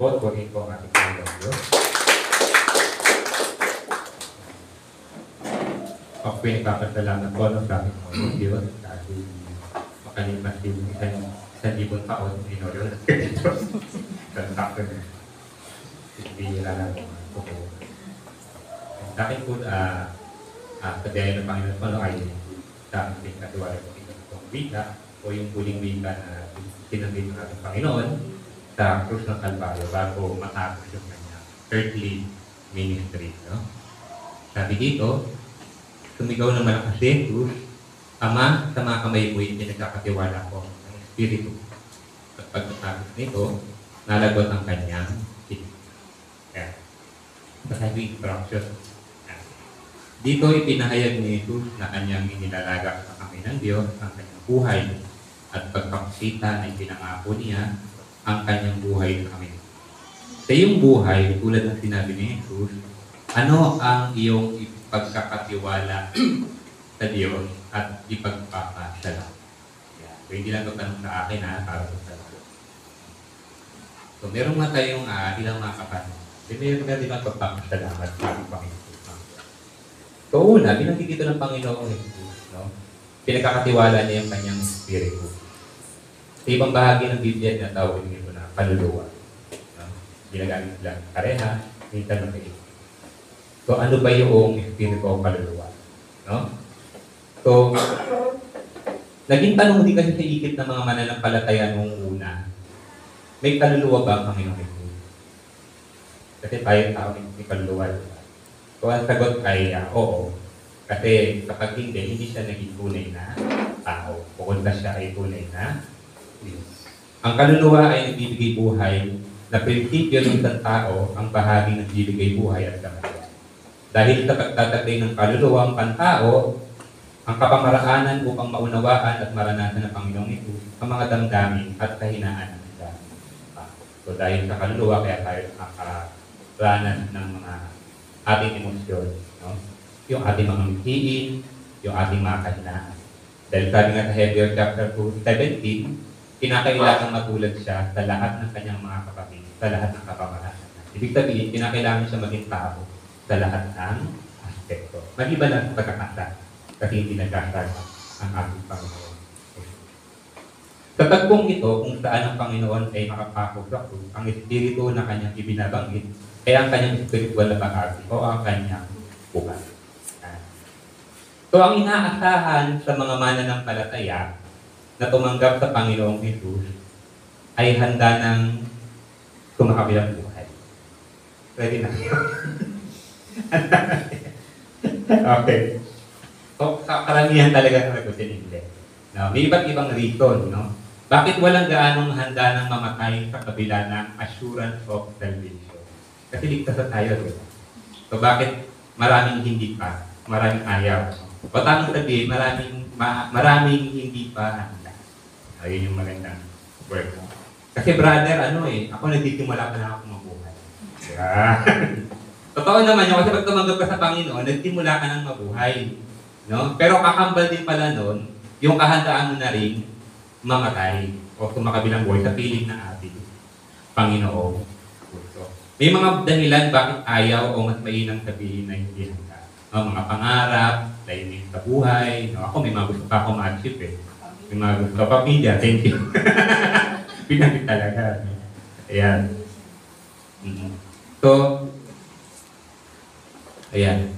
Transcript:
po, purihin po ang ating Panginoon Diyos. Ako po nagpapasalamat po ng aming Panginoon Diyos dahil makalimas din isang libon taon in order na ito. Sakto na. Hindi lang po po. Sa akin po, sa daya ng Panginoon po, ay sa ating katiwala po itong wika o yung huling wika na sinamit ng ating Panginoon sa krus ng Kalbaryo bago matapos yung kanyang earthly ministry. No? Sabi dito, sumigaw ng malakas si Jesus, Ama, sa mga kamay mo yung pinagkakatiwala ko ng Espiritu. At pagkatapos nito, nalagot ang kanyang tinig. Kaya, sabi instruction. Dito ipinahayag ni Jesus na kanyang inilalaga sa kami ng Diyos ang kanyang buhay at pagkakasita na ipinangako niya ang kanyang buhay sa kami. Sa iyong buhay, tulad ng sinabi ni Jesus, ano ang iyong ipagkakatiwala sa Diyos at ipagpapasalamat? So, hindi lang ito tanong sa akin para sa lahat. So, meron nga tayong ilang mga kapatid. Meron nga din ang pagpapasalamat sa ating Panginoon. So, una, binanggit dito ng Panginoong Jesus, no? Pinagkakatiwala niya yung kanyang Espiritu. Sa ibang bahagi ng Biblia, tinatawag nito na kaluluwa. No? Ginagamit lang pareha, minsan magkaiba. So, ano ba yung Espiritu o kaluluwa? No? So, naging tanong din kasi sa isip ng mga mananampalataya noong una, may kaluluwa ba ang Panginoong Jesus? Kasi tayo tao may kaluluwa. So, ang sagot ay oo. Kasi kapag hindi siya naging tunay na tao. Bukod na siya ay tunay na Diyos. Ang kaluluwa ay nagbibigay buhay na prinsipyo ng isang tao ang bahaging nagbibigay buhay at kamatayan. Dahil sa pagtatagay ng kaluluwa ang pantao, ang kapamaraanan upang maunawaan at maranasan ng Panginoong ito ang mga damdamin at kahinaan ng isa. So dahil sa kaluluwa, kaya tayo nakakaranas ng mga ating emosyon, no? Yung ating mga mithiin, yung ating mga kahinaan. Dahil sabi nga sa Hebrews chapter 2:17, kinakailangan matulad siya sa lahat ng kanyang mga kapatid, sa lahat ng kapamaraanan. Ibig sabihin, kinakailangan siya maging tao sa lahat ng aspekto. Mag-iba lang sa pagkakasa kasi hindi nagkasama ang ating Panginoon. Sa tagpong ito, kung saan ang Panginoon ay nakapakog ang Espiritu na kanyang ibinabanggit, ay ang kanyang spiritual na bahagi o ang kanyang buhay. So, ang inaasahan sa mga mananampalataya na tumanggap sa Panginoong Jesus ay handa ng kumakabilang buhay. Pwede na. Okay. So, karamihan talaga sa sagutin hindi. No, may iba't ibang reason, no? Bakit walang gaanong handa ng mamatay sa kabila ng assurance of salvation? Kasi ligtas na tayo, diba? So, bakit maraming hindi pa? Maraming ayaw. O tamang sabihin, maraming hindi pa handa. Ayun yung magandang word. Kasi brother, ako nagtitimula pa na ako mabuhay. Yeah. Totoo naman yun, kasi pag tumanggap ka sa Panginoon, nagtimula ka ng mabuhay. No? Pero kakambal din pala nun, yung kahandaan mo na rin mamatay o kumakabilang buhay sa piling na ating Panginoon. May mga dahilan bakit ayaw o mas mainam sabihin na hindi handa. No? Mga pangarap, layunin sa buhay. No? Ako may mga gusto pa ako ma-achieve eh. May mga gusto pa pamilya, thank you. Pinagit talaga. Ayan. So, ayan.